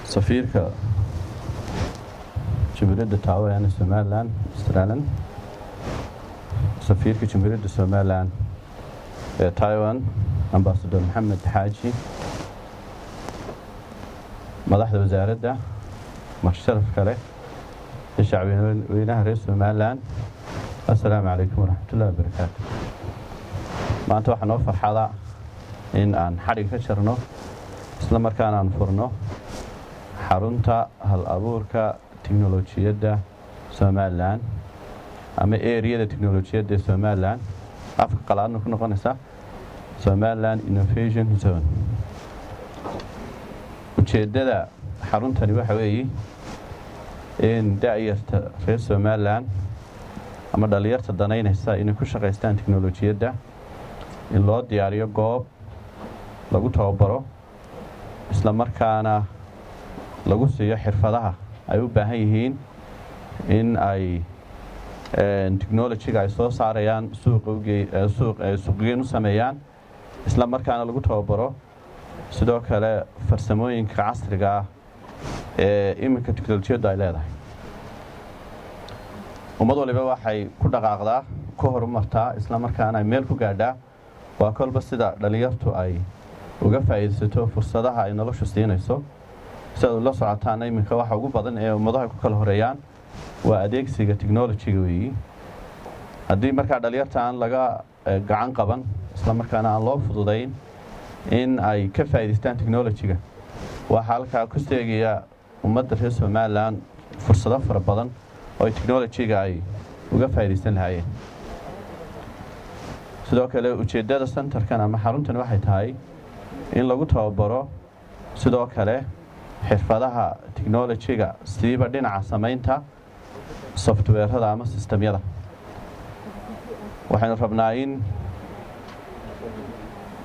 سفيرك جمهورية تايوان سومالان استراليان سفيرك جمهورية سومالان تايوان أمباسادور محمد حاجي مدحda wasaaradda marsharafka leh shacabweynaha reer Soomaaliland assalaamu calaykum waraxmatullaahi wabarakaatuh maanta waxaan noo farxada in aan xarig ka jarno isla markaana aan furno xarunta Abuurka tiknoolajiyadda Soomaaliland ama ereyada tiknoolajiyadda Soomaaliland afka qalaadna ku noqonaysa Somaliland Innovation Zone ujeedada xaruntani waxa weeye in daayirta reer Somaliland ama dhalinyarta danaynaysa inay ku shaqeystaan tiknoolajiyadda in loo diyaariyo goob lagu tababaro isla markaana lagu siiyo xirfadaha ay u baahan yihiin in ay technology-ga ay soo saarayaan suuqgeyn u sameeyaan isla markaana lagu tababaro sidoo kale farsamooyinka casriga ah ee iminka tiknoolajiyadda ay leedahay ummad waliba waxay ku dhaqaaqdaa ku horumartaa isla markaana ay meel ku gaadhaa waa kolba sida dhalinyartu ay uga faa'iideysato fursadaha ay noloshu siinayso sida la socotaan iminka waxa ugu badan ee ummadaha ku kala horeeyaan waa adeegsiga tiknoolajiga weeyi haddii markaa dhalinyarta aan laga gacan qaban isla markaana aan loo fududayn in ay ka faa'iideystaan tiknoolajiga waxa halkaa ku steegaya ummadda reer Soomaaliland fursado fara badan oo tiknoolajiga ay uga faa'iideysan lahaayeen sidoo kale ujeedada centerkan ama xaruntan waxay tahay in lagu tababaro sidoo kale xirfadaha tiknoolajiga siiba dhinaca samaynta software-rada ama systemyada waxaynu rabnaa in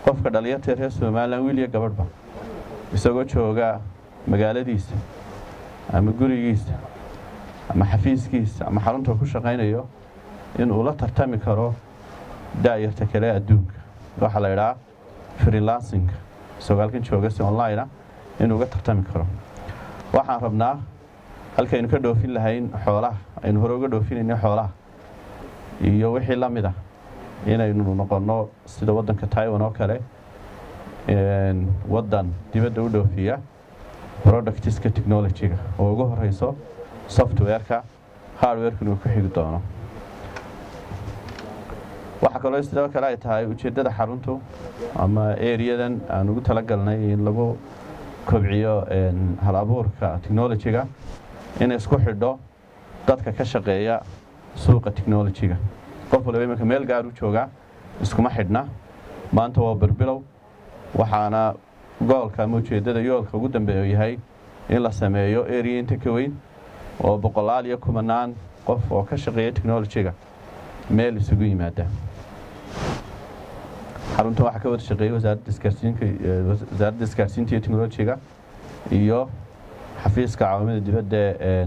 qofka dhalinyarta reer Soomaaliland wiil iyo gabadhba isagoo jooga magaaladiisa ama gurigiisa ama xafiiskiisa ama xarunta ku shaqeynayo in uu la tartami karo daayirta kale adduunka waxa la yiraahdaa freelancing soogalkan jooga si online ah inuu uga tartami karo waxaan rabnaa halkaynu ka dhoofin lahayn xoolaha aynu hore uga dhoofinayno xoolaha iyo wixii la mid ah inaynu noqono sida wadanka Taiwan oo kale wadan dibadda u dhoofiya productska technology-ga oo ugu horeyso software-ka hardware-kuna uu ku xigi doono waxa kale oo sidoo kale ay tahay ujeedada xaruntu ama ereyadan aan ugu talagalnay in lagu kobciyo hal-abuurka technology-ga in isku xidho dadka ka shaqeeya suuqa technology-ga qof walba iminka meel gaar u jooga iskuma xidhna maanta waa barbilow waxaana goolka ama ujeedada yoolka ugu dambeeyo yahay in la sameeyo area inta ka weyn oo boqolaal iyo kumanaan qof oo ka shaqeeya technology-ga meel isugu yimaada xarunta waxa ka wada shaqeeya wasaaradda isgaarsiinta iyo technology-ga iyo xafiiska caawimada dibadda ee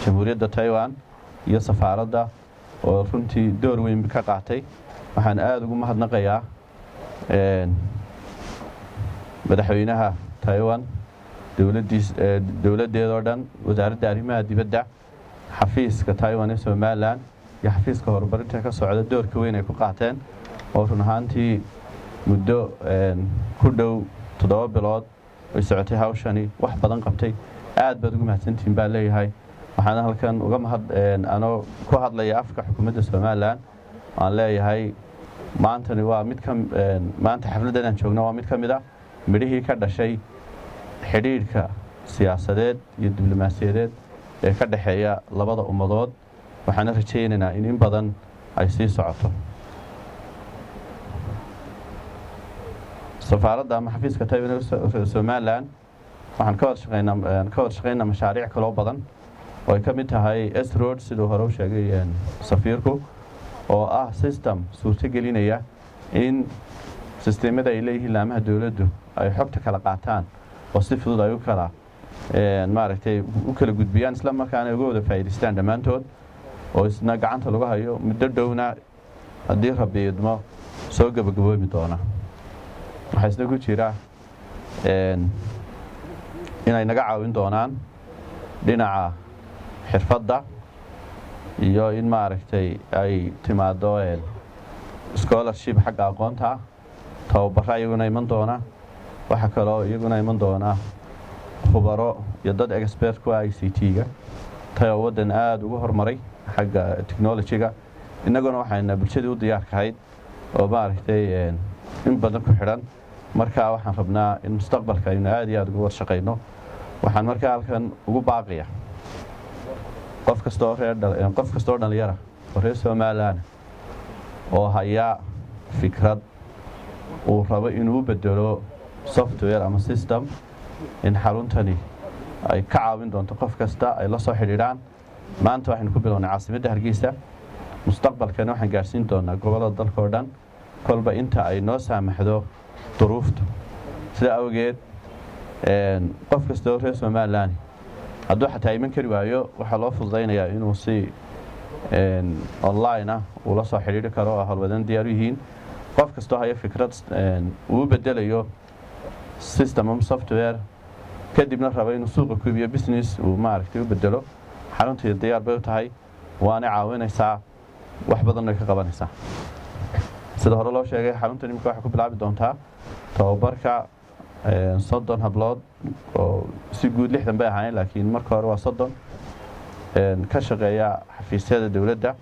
Jamhuuriyadda Taiwan iyo safaaradda oo runtii door weyn ka qaatay waxaan aad ugu mahadnaqayaa madaxweynaha Taiwan dawladdeeda oo dhan wasaaradda arrimaha dibadda xafiiska Taiwan ee Soomaaliland iyo xafiiska horumarinta ka socda doorka weyn ay ku qaateen oo run ahaantii muddo ku dhow 7 bilood ay socotay hawshani wax badan qabtay aad baad ugu mahadsantiin baa leeyahay waxaan halkan uga anoo ku hadlaya afka xukuumadda Soomaaliland aan leeyahay maantani waa mid ka maanta xafladan aan joogno waa mid ka mid ah midhihii ka dhashay xiriirka siyaasadeed iyo diblomaasiyadeed ee ka dhaxeeya labada ummadood waxaan rajaynaynaa in badan ay sii socoto safaaradda ama xafiiska Taiwan ee Soomaaliland waxaan ka wada shaqeynaa mashaariic kale oo badan oo ay ka mid tahay S-Road sidoo hore u sheegay safiirku oo ah system suurtagelinaya in sistemada ay leeyihiin laamaha dawladdu ay xogta kala qaataan oo si fudud ay u kala gudbiyaan isla markaana uga wada faa'iideystaan dhammaantood oo isna gacanta lagu hayo muddo dhowna haddii Rabbi idmo soo gabagaboobi doona waxaa isna ku jira inay naga caawin doonaan dhinaca xirfadda iyo in maaragtay ay timaado scholarship xagga aqoonta tababaro iyaguna iman doona waxa kaloo iyaguna iman doona khubaro iyo dad expert ku ICT-ga tayo wadan aad ugu horumaray xagga technology-ga inaguna waxayna bulshada u diyaarkahay oo maaragtay in badan ku xidhan marka waxaan rabnaa in mustaqbalka aynu aad iyo aad uga warshaqayno waxaan markaa halkan ugu baaqiya qof kastoo dhalinyara oo reer Somaliland oo haya fikrad uu rabo inuu bedelo software ama system in xaruntani ay ka caawin doonto qof kasta ay la soo xiriiraan maanta waxaan ku bilownay caasimadda Hargeysa mustaqbalkana waxaan gaarsiin doonaa gobolada dalka oo dhan kolba inta ay noo saamaxdo duruufta sida awgeed qof kasta oo reer Somaliland hadduu xataa iman kari waayo waxaa loo fududaynayaa inuu si online uu la soo xiriiri karo halwadan diyaar yihiin qof kasta haya fikrad uu bedelayo system ama software kadibna raba inuu suuqa ku iibiyo business uu maaragtay u bedelo xaruntii diyaar bay u tahay waana caawinaysaa wax badan ay ka qabanaysaa sida hore loo sheegay xaruntan imika waxa ku bilaabi doontaa tababarka 30 hablood oo si guud 60 bay ahaayeen laakiin marka hore waa 30 ka shaqeeya xafiisyada dawladda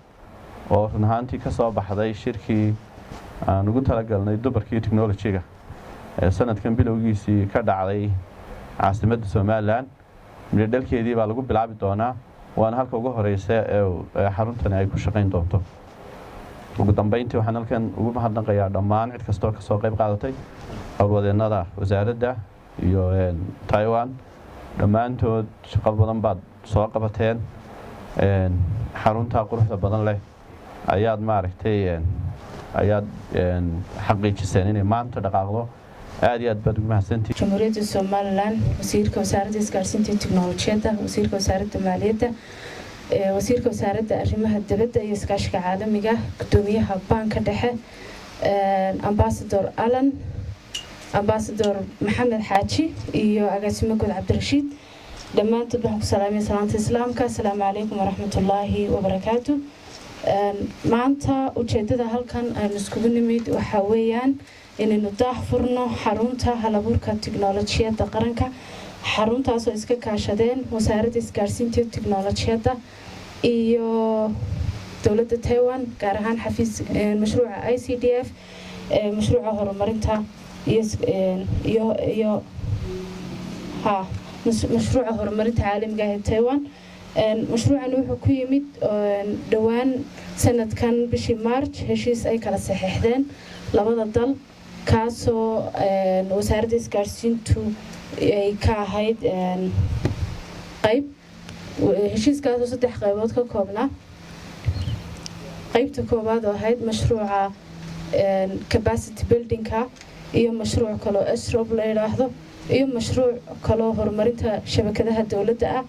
oo run ahaantii ka soo baxday shirkii aan ugu talagalnay dumarkii technology-ga sanadkan bilowgiisii ka dhacday caasimadda Somaliland midhalkeedii baa lagu bilaabi doonaa waana halka ugu horeysa ee xaruntani ay ku shaqeyn doonto ugu dambeyntii waxaan halkan ugu mahadnaqayaa dhammaan cid kastoo ka soo qayb qaadatay howlwadeennada wasaaradda iyo Taiwan dhammaantood shaqo badan baad soo qabateen xarunta quruxda badan leh ayaad maaragtay ayaad xaqiijiseen inay maanta dhaqaaqdo aad iyo aad baad ugu mahadsantihiin Jamhuuriyadda Somaliland wasiirka wasaaradda isgaarsiinta iyo tiknoolajiyadda wasiirka wasaaradda maaliyadda wasiirka wasaaradda arrimaha dibadda iyo iskaashiga caalamiga gudoomiyaha banka dhexe ambassador Alan ambassador Maxamed Xaaji iyo agaasimo guud Cabdirashiid dhammaantood waxaan ku salaamay salaanta islaamka assalaamu calaykum waraxmatullaahi wabarakaatuh maanta ujeedada halkan aynu iskugu nimid waxa weeyaan inaynu daafurno xarunta halabuurka tiknoolajiyadda qaranka xaruntaas oo iska kaashadeen wasaaradda isgaarsiinta iyo tiknoolajiyadda iyo dowladda Taiwan gaar ahaan xafiis mashruuca ICDF mashruuca horumarinta iyo mashruuca horumarinta caalamiga ee Taiwan mashruucan wuxuu ku yimid dhawaan sanadkan bishii March heshiis ay kala saxiixdeen labada dal kaasoo wasaaradda isgaarsiintu ay ka ahayd qayb heshiiskaas oo 3 qaybood ka koobnaa qaybta koowaad oo ahayd mashruuca capacity building-ka iyo mashruuc kale oo SROP la yiraahdo iyo mashruuc kale oo horumarinta shabakadaha dawladda ah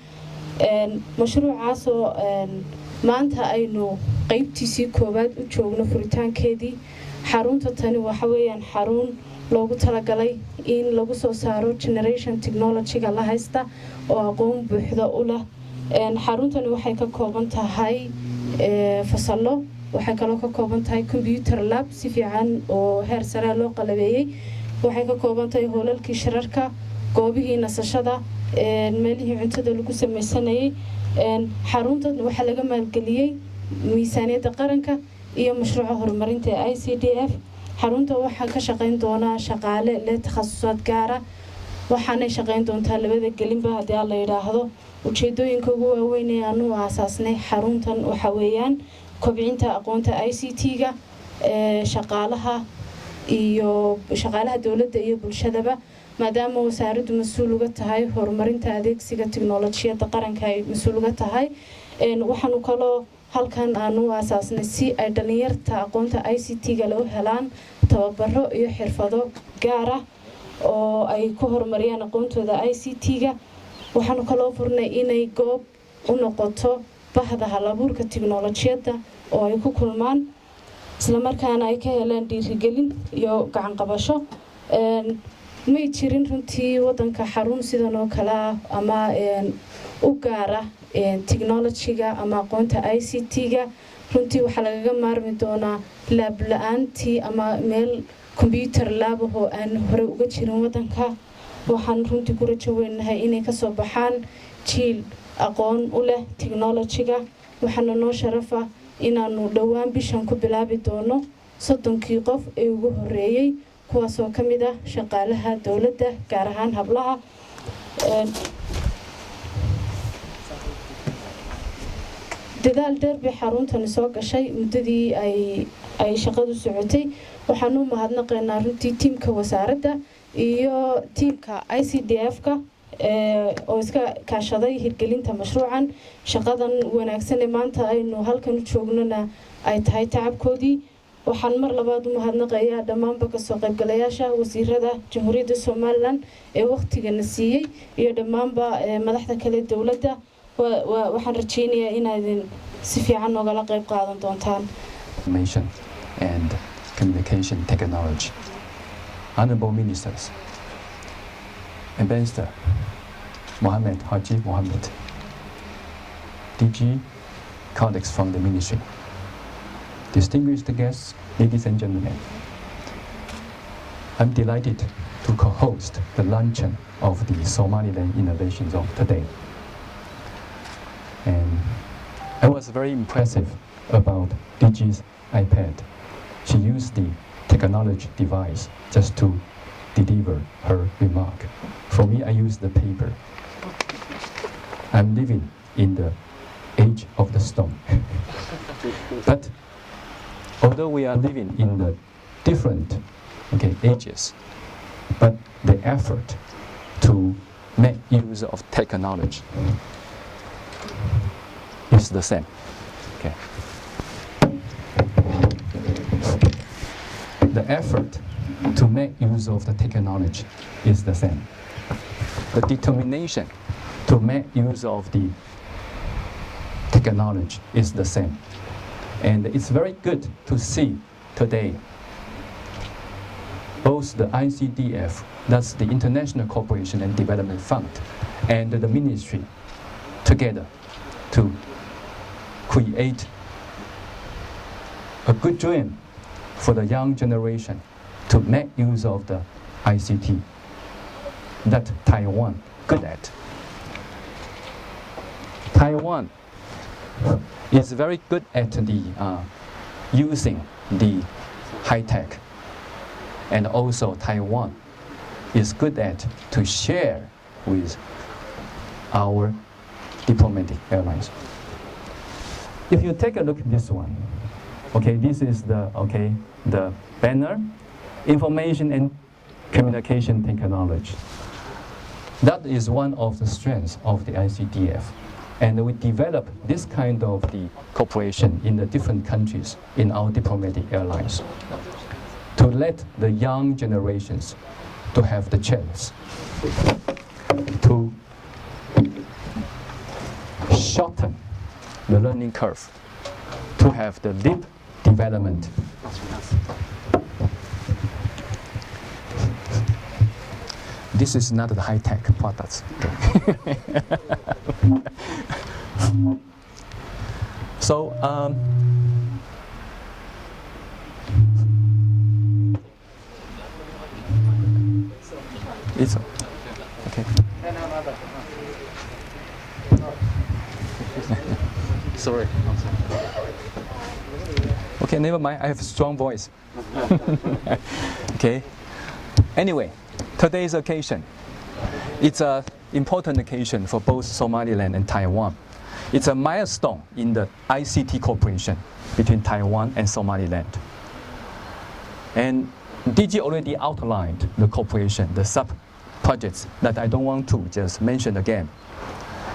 mashruucaas oo maanta aynu qaybtiisii koowaad u joogno furitaankeedii xarunta tani waxa weeyaan xarun loogu talagalay in lagu soo saaro generation technology-ga la haysta oo aqoon buuxda u leh xaruntani waxay ka kooban tahay fasallo waxay kaloo ka kooban tahay computer lab si fiican oo heer sare loo qalabeeyay waxay ka kooban tahay hoolalkii shirarka goobihii nasashada meelihii cuntada lagu samaysanayay xaruntan waxa laga maalgeliyay miisaaniyadda qaranka iyo mashruuca horumarinta ICDF xarunta waxa ka shaqeyn doona shaqaale leh takhasusaad gaar ah waxaanay shaqeyn doontaa labada gelinba haddii la yiraahdo ujeedooyinka ugu waaweyn ee aanu aasaasnay xaruntan waxa weeyaan kobcinta aqoonta ICT-ga shaqaalaha iyo shaqaalaha dawladda iyo bulshadaba maadaama wasaaraddu mas'uul uga tahay horumarinta adeegsiga tiknoolajiyadda qaranka ay mas'uul uga tahay waxaanu kaloo halkan aanu aasaasnay si ay dhalinyarta aqoonta ICT-ga loo helaan tababaro iyo xirfado gaar ah oo ay ku horumariyaan aqoontooda ICT-ga waxaanu kaloo furnay inay goob u noqoto bahda halabuurka tiknoolajiyadda oo ay ku kulmaan isla markaana ay ka helaan dhiirigelin iyo gacan qabasho may jirin runtii wadanka xarun sidan oo kale ah ama u gaara technology-ga ama aqoonta ICT-ga runtii waxa lagaga maarmi doonaa lab la'aantii ama meel computer lab oo aan hore uga jirin wadanka waxaan runtii ku rajo weynahay inay ka soo baxaan jiil aqoon u leh technology-ga waxaana noo sharafa inaanu dhowaan bishan ku bilaabi doono 30 qof ee ugu horeeyay kuwaasoo ka mid ah shaqaalaha dawladda gaar ahaan hablaha dadaal dheer bay xaruntani soo gashay muddadii ay shaqadu socotay waxaan u mahadnaqaynaa runtii tiimka wasaaradda iyo tiimka ICDF-ka oo iska kaashaday hirgelinta mashruucan shaqadan wanaagsan ee maanta aynu halkan u joognana ay tahay tacabkoodii waxaan mar labaad u mahadnaqayaa dhammaanba kasoo qaybgalayaasha wasiirada jamhuuriyadda Somaliland ee waqtigana siiyay iyo dhammaanba madaxda kale dawladda waxaan rajaynayaa inaad si fiican nogala qayb qaadan doontaan information and communication technology. Honorable Ministers, Ambassador Mohammed Haji Mohammed, DG, colleagues from the Ministry, distinguished guests, ladies and gentlemen, I'm delighted to co-host the luncheon of the Somaliland Innovation Zone today. And I was very impressive about DG's iPad. She used the technology device just to deliver her remark. For me, I use the paper. I'm living in the age of the stone. But although we are living in the different ages, but the effort to make use of technology is the same. Okay. The effort to make use of the technology is the same. The determination to make use of the technology is the same. And it's very good to see today both the ICDF, that's the International Cooperation and Development Fund, and the Ministry together to create a good dream for the young generation to make use of the ICT that Taiwan good at. Taiwan is very good at the using the high tech, and also Taiwan is good at to share with our diplomatic airlines. If you take a look at this one, this is the banner, information and communication technology. That is one of the strengths of the ICDF. And we develop this kind of the cooperation in the different countries in our diplomatic airlines to let the young generations to have the chance to shorten the learning curve, to have the leap development. This is not the high-tech products. So, it's okay. Sorry. Okay, never mind. I have a strong voice. Okay. Anyway, today's occasion, it's an important occasion for both Somaliland and Taiwan. It's a milestone in the ICT cooperation between Taiwan and Somaliland. And DG already outlined the cooperation, the sub-projects that I don't want to just mention again.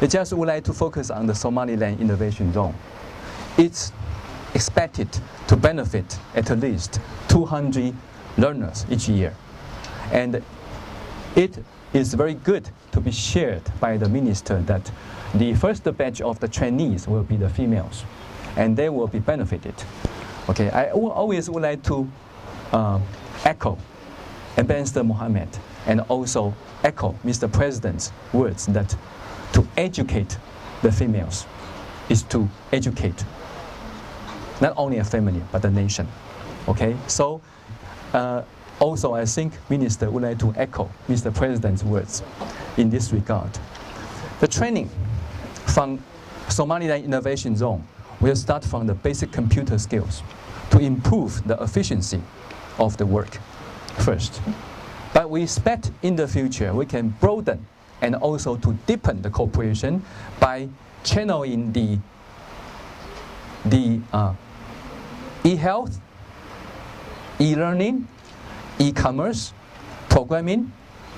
I just would like to focus on the Somaliland Innovation Zone. It's expected to benefit at least 200 learners each year. And it is very good to be shared by the minister that the first batch of the trainees will be the females, and they will be benefited. Okay, I always would like to echo Ambassador Mohammed, and also echo Mr. President's words that to educate the females is to educate not only a family but the nation. Okay, so also I think Minister would like to echo Mr. President's words in this regard. The training from Somaliland Innovation Zone will start from the basic computer skills to improve the efficiency of the work first. But we expect in the future we can broaden and also to deepen the cooperation by channeling the e-health, e-learning, e-commerce, programming,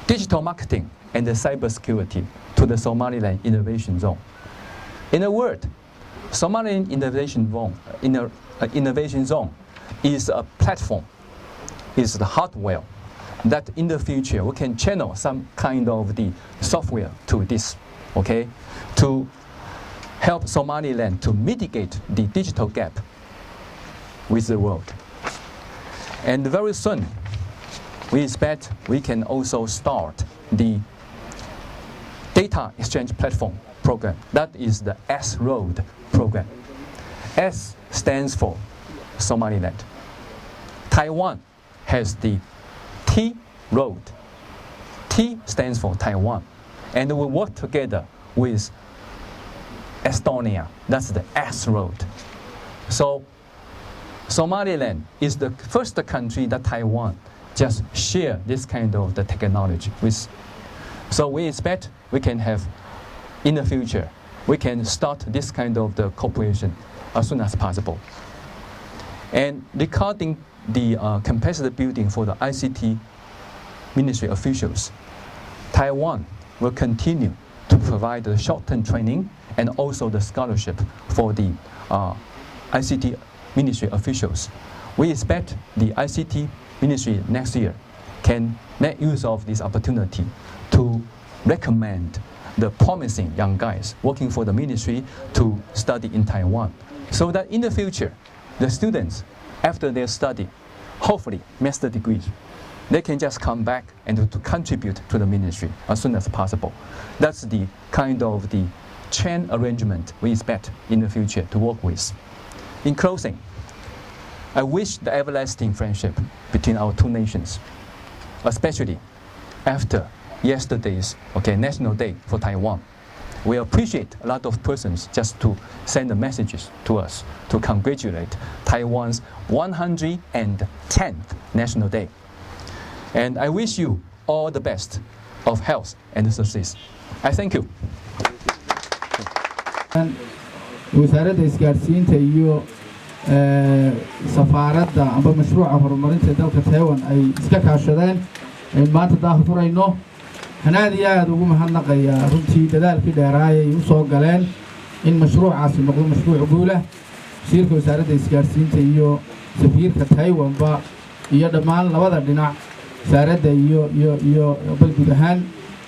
digital marketing, and the cybersecurity to the Somaliland Innovation Zone. In a word, Somaliland Innovation Zone is a platform, is the hardware that in the future we can channel some kind of the software to this, okay, to help Somaliland to mitigate the digital gap with the world. And very soon, we expect we can also start the data exchange platform program. That is the S-Road program. S stands for Somaliland. Taiwan has the T-Road. T stands for Taiwan. And we work together with Estonia. That's the S-Road. So Somaliland is the first country that Taiwan just share this kind of the technology with. So we expect we can have, in the future, we can start this kind of the cooperation as soon as possible. And regarding the capacity building for the ICT ministry officials, Taiwan will continue to provide the short-term training and also the scholarship for the ICT ministry officials. We expect the ICT ministry next year can make use of this opportunity to recommend the promising young guys working for the ministry to study in Taiwan, so that in the future, the students, after their study, hopefully master degrees, they can just come back and to contribute to the ministry as soon as possible. That's the kind of the chain arrangement we expect in the future to work with. In closing, I wish the everlasting friendship between our two nations, especially after yesterday's National Day for Taiwan. We appreciate a lot of persons just to send the messages to us to congratulate Taiwan's 110th National Day. And I wish you all the best of health and success. I thank you. wasaaradda isgaarsiinta iyo safaaradda amba mashruuca horumarinta dalka Taiwan ay iska kaashadeen maanta daafurayno hanaad iyo aad ugu mahadnaqayaa runtii dadaalkii dheeraay ay u soo galeen in mashruucaasi noqdo mashruuc guul ah wasiirka wasaaradda isgaarsiinta iyo safiirka Taiwan ba iyo dhammaan labada dhinac wasaaradda iyo guud ahaan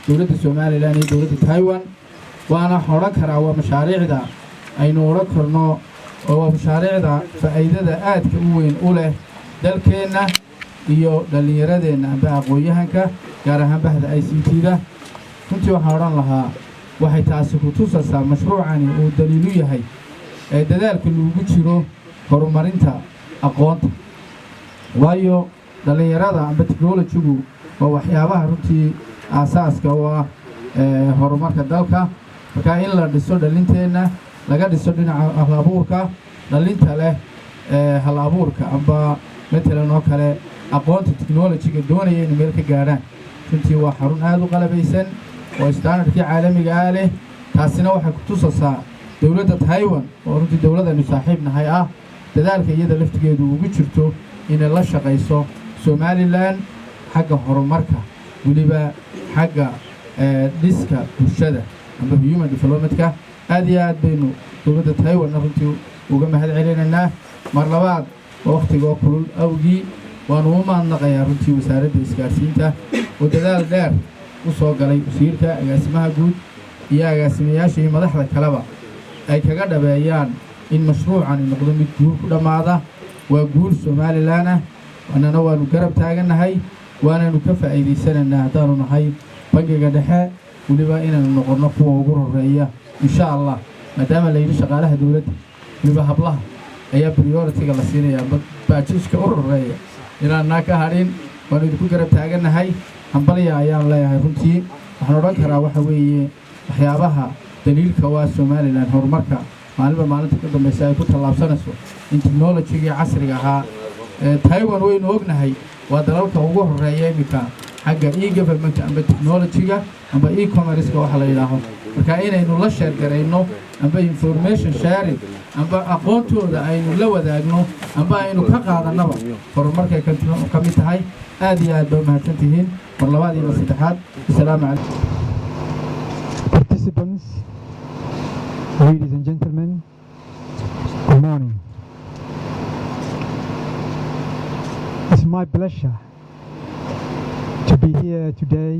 dawladda Soomaaliland iyo dawladda Taiwan waana xoran karaa waa mashaariicda aynu oran karno oo mashaariicda faa'iidada aadka u weyn u leh dalkeena iyo dhalinyaradeenna amba aqoonyahanka gaar ahaan bahda ICT-da runtii waxaan oran lahaa waxay taasi ku tusaysaa mashruucani uu daliil u yahay dadaalka lagu jiro horumarinta aqoonta waayo dhalinyarada amba technology-gu waa waxyaabaha runtii aasaaska u ah horumarka dalka marka in la dhiso dhalinteena laga dhiso dhinaca hal-abuurka dhalinta leh hal-abuurka amba matalan oo kale aqoonta technology-ga doonaya inay meel ka gaadhaan runtii waa xarun aad u qalabaysan oo standardkii caalamiga ah leh taasina waxay ku tusaysaa dawladda Taiwan oo runtii dawladda saaxiib nahay ah dadaalka iyada laftigeedu ugu jirto inay la shaqayso Somaliland xagga horumarka waliba xagga dhiska bulshada amba human development-ka aad iyo aad baynu dawladda Taiwan runtii uga mahad celinaynaa mar labaad waqtiga kulul awgii waanu u mahadnaqayaa runtii wasaaradda isgaarsiinta oo dadaal dheer u soo galay wasiirka agaasimaha guud iyo agaasimayaasha iyo madaxda kaleba ay kaga dhabeeyaan in mashruucan noqdo mid guul ku dhamaada waa guul Somaliland ah annana waanu garab taaganahay waananu ka faa'iidaysanaynaa haddaanu nahay bangiga dhexe weliba inaanu noqonno kuwa ugu horeeya insha allah maadaama la yidhi shaqaalaha dowladda weliba hablaha ayaa priority-ga la siinayaa baajiska u horeeya inaannaa ka hadhin waanu idinku garab taagannahay hambalya ayaan leeyahay runtii waxaan odhan karaa waxa weeye waxyaabaha daliilka waa somalilan horumarka maalinba maalinta ka dambaysa ay ku tallaabsanayso in technology-gii casriga ahaa taiwan waynu ognahay waa dalalka ugu horeeya iminka xagga e-government amba technology-ga amba e-commerce-ka waxa la yidhaaho marka inaynu la sheergarayno amba information sharing amba aqoontooda aynu la wadaagno amba aynu ka qaadannaba horumarkay ka mid tahay aad iyo aad ba mahadsan tihiin mar labaad iyo mar saddexaad assalaamu calaykum. Participants, ladies and gentlemen, good morning. It's my pleasure to be here today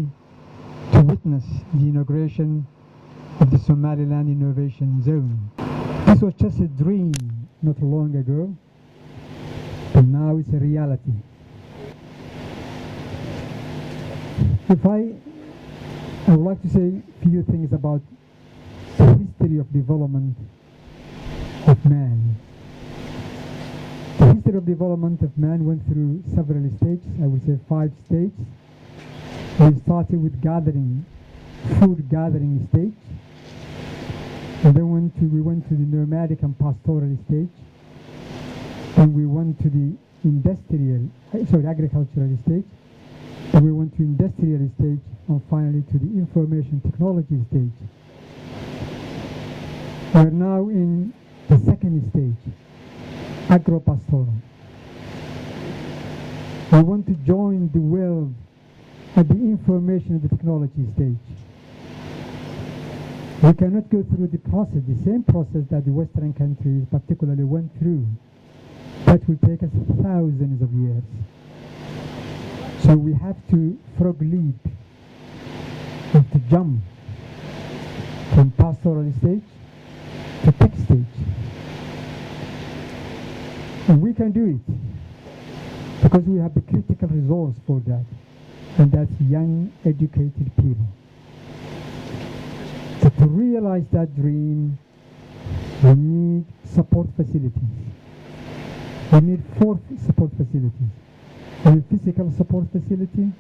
to witness the inauguration of the Somaliland Innovation Zone. This was just a dream not long ago, but now it's a reality. I would like to say a few things about the history of development of man. The history of development of man went through several stages, I would say 5 stages. We started with food gathering stage, and then we went to the nomadic and pastoral stage, and we went to the agricultural stage, and we went to industrial stage, and finally to the information technology stage. We are now in the second stage, agro-pastoral. We want to join the world at the information and the technology stage. We cannot go through the same process that the Western countries particularly went through. That will take us thousands of years. So we have to frog leap and to jump from pastoral stage to tech stage. And we can do it because we have the critical resource for that, and that's young, educated people. So to realize that dream, we need support facilities. We need 4 support facilities. We need physical support facility,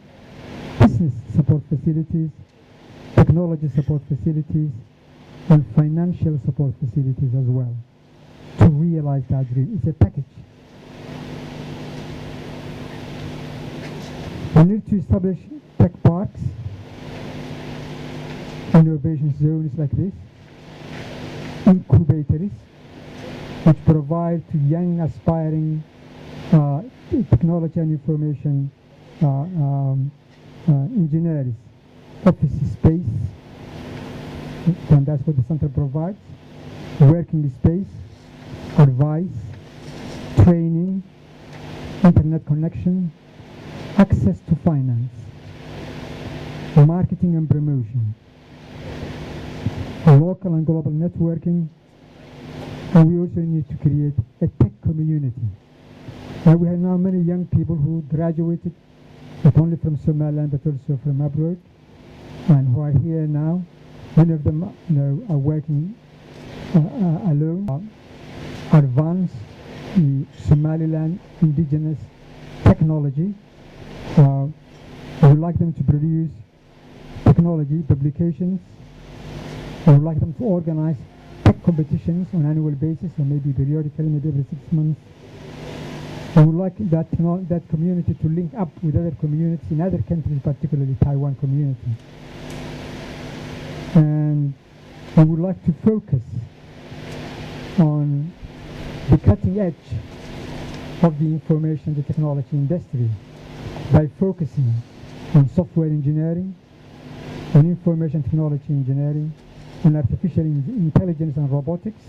business support facilities, technology support facilities, and financial support facilities as well. To realize that dream, it's a package. We need to establish tech parks, innovation zones like this, incubators, which provide to young aspiring technology and information engineers office space, and that's what the center provides, working space, advice, training, internet connection, access to finance, marketing and promotion, local and global networking, and we also need to create a tech community. And we have now many young people who graduated not only from Somaliland but also from abroad, and who are here now. Many of them are working alone. Advance the Somaliland indigenous technology. We would like them to produce technology publications. We would like them to organize tech competitions on an annual basis, or maybe periodically, maybe every 6 months. We would like that community to link up with other communities in other countries, particularly Taiwan community. And we would like to focus on the cutting edge of the information and the technology industry by focusing on software engineering, on information technology engineering, on artificial intelligence and robotics,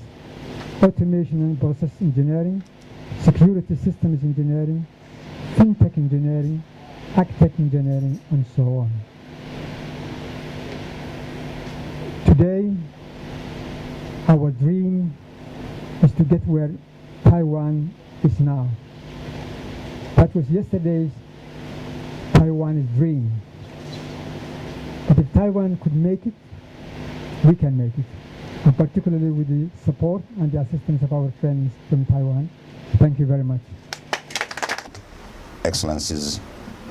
automation and process engineering, security systems engineering, fintech engineering, agtech engineering, and so on. Today, our dream is to get where Taiwan is now. That was yesterday's Taiwan's dream. But if Taiwan could make it, we can make it, and particularly with the support and the assistance of our friends from Taiwan. Thank you very much. Excellencies,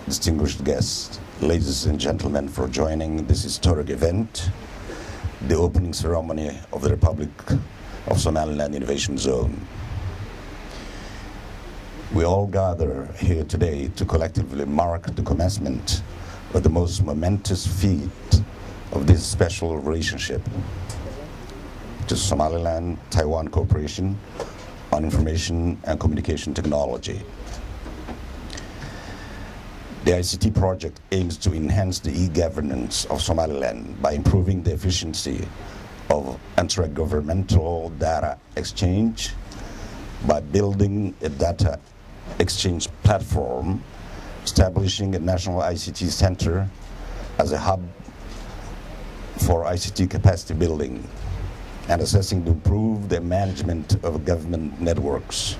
distinguished guests, ladies and gentlemen, for joining this historic event, the opening ceremony of the Republic of Somaliland Innovation Zone. We all gather here today to collectively mark the commencement of the most momentous feat of this special relationship to Somaliland-Taiwan cooperation on information and communication technology. The ICT project aims to enhance the e-governance of Somaliland by improving the efficiency of intergovernmental data exchange, by building a data exchange platform, establishing a national ICT center as a hub for ICT capacity building, and assessing to improve the management of government networks.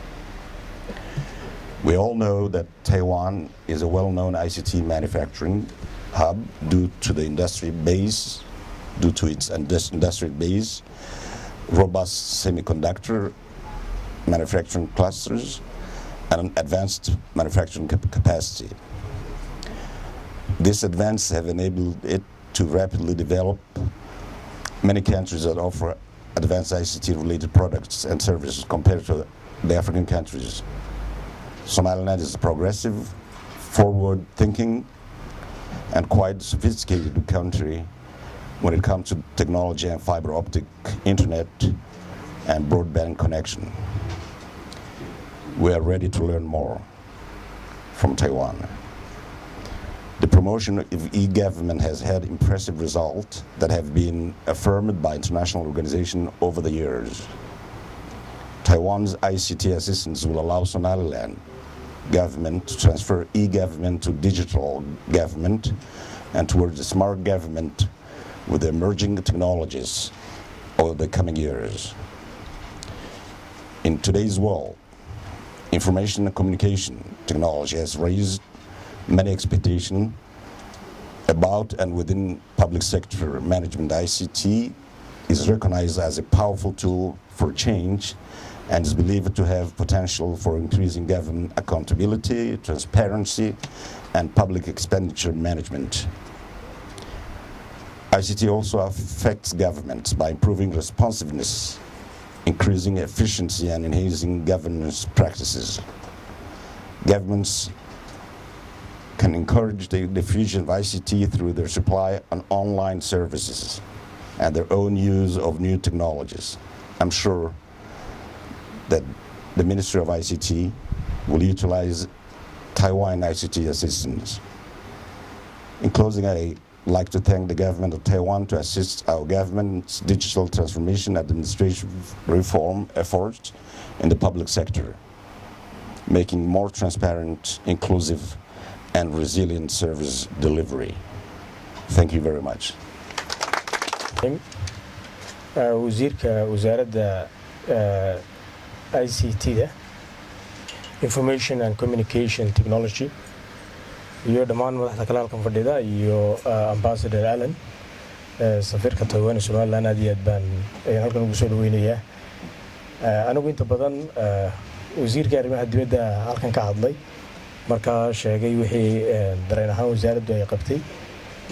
We all know that Taiwan is a well-known ICT manufacturing hub due to its industry base, robust semiconductor manufacturing clusters, and advanced manufacturing capacity. These advances have enabled it to rapidly develop many countries that offer advanced ICT-related products and services compared to the African countries. Somaliland is a progressive, forward-thinking, and quite sophisticated country when it comes to technology and fiber optic internet and broadband connection. We are ready to learn more from Taiwan. The promotion of e-government has had impressive results that have been affirmed by international organizations over the years. Taiwan's ICT assistance will allow Somaliland government to transfer e-government to digital government and towards a smart government with the emerging technologies over the coming years. In today's world, information and communication technology has raised many expectations about and within public sector management. ICT is recognized as a powerful tool for change and is believed to have potential for increasing government accountability, transparency, and public expenditure management. ICT also affects governments by improving responsiveness, increasing efficiency, and enhancing governance practices. Governments can encourage the diffusion of ICT through their supply of online services and their own use of new technologies. I'm sure that the Ministry of ICT will utilize Taiwan ICT assistance. In closing, I'd like to thank the government of Taiwan to assist our government's digital transformation administration reform efforts in the public sector, making more transparent, inclusive, and resilient service delivery. Thank you very much. Wasiirka Wasaaradda ICT, Information and Communication Technology, iyo dhammaan madaxda kale halkan fadhida iyo Ambassador Allen, safiirka Taiwan Somaliland, aad iyo aad baan halkan ugu soo dhaweynayaa. Anigu inta badan wasiirka arrimaha dibadda halkan ka hadlay markaa sheegay wixii dareen ahaan wasaaraddu ay qabtay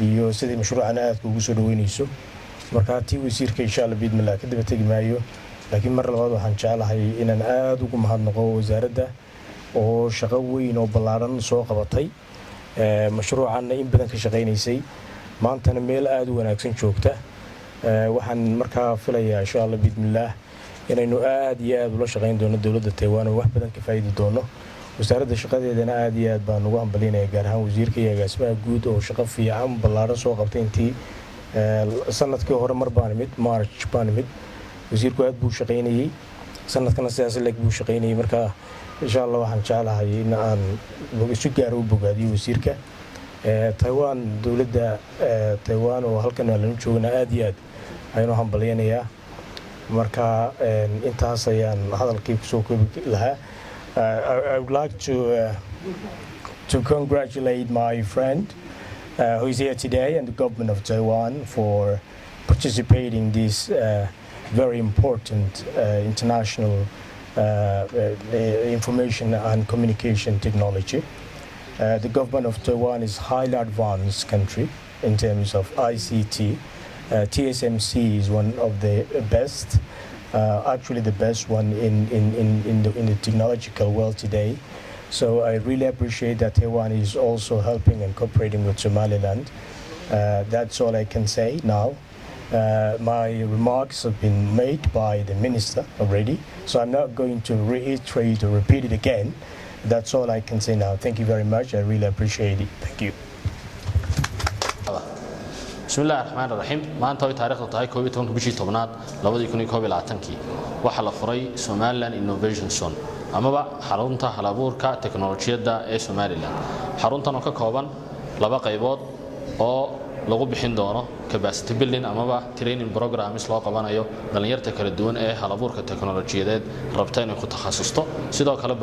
iyo sidii mashruucan aadka ugu soo dhaweynayso. markaa tii wasiirka insha Allah bidmillah ka daba tagi maayo, laakiin mar labaad waxaan jecelahay inaan aad ugu mahadnaqo wasaaradda oo shaqo weyn oo ballaaran soo qabatay, mashruucanna in badan ka shaqaynaysay, maantana meel aad u wanaagsan joogta. waxaan markaa filayaa insha Allah bidmillah inaynu aad iyo aad ula shaqayn doono dawladda Taiwan oo wax badan ka faa'iidi doono. wasaaradda shaqadeedana aad iyo aad baan ugu hambalyeynaya, gaar ahaan wasiirka iyo agaasimaha guud oo shaqo fiican ballaaran soo qabtay. intii sanadkii hore mar baan imid, March baan imid, wasiirku aad buu shaqaynayay, sanadkana sidaas leeg buu shaqaynayay. marka insha Allah waxaan jecelahay in aan si gaar ah u bogaadiyo wasiirka. Taiwan, dawladda Taiwan oo halkan aan joognaa aad iyo aad ayaan hambalyeynayaa. marka intaas ayaan hadalkii ku soo koobi lahaa. I would like to congratulate my friend who is here today and the government of Taiwan for participating in this very important international information and communication technology. The government of Taiwan is a highly advanced country in terms of ICT. TSMC is one of the best, actually the best one in the technological world today. So I really appreciate that Taiwan is also helping and cooperating with Somaliland. That's all I can say now. My remarks have been made by the minister already, so I'm not going to reiterate or repeat it again. That's all I can say now. Thank you very much. I really appreciate it. Thank you. بسم الله الرحمن الرحيم maanta way taariikhdu tahay 12 bishii 10aad 2021 waxa la furay Somaliland Innovation Zone amaba xarunta halabuurka teknolojiyadda ee Somaliland xaruntan oo ka kooban laba qaybood oo lagu bixin doono capacity building amaba training programs loo qabanayo dhalinyarta kala duwan ee halabuurka teknolojiyadeed rabta inay ku takhasusto sidoo kale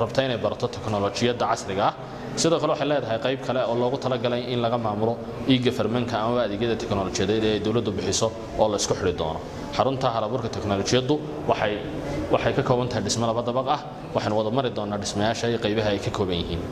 rabta inay barato teknolojiyadda casriga ah sidoo kale waxay leedahay qayb kale oo loogu talagalay in laga maamulo e-government-ka ama adeegyada teknolojiyadeed ee dawladdu bixiso oo la isku xiri doono xarunta halabuurka teknolojiyaddu waxay ka kooban tahay dhismo laba dabaq ah waxaan wada mari doonaa dhismayaasha iyo qaybaha ay ka kooban yihiin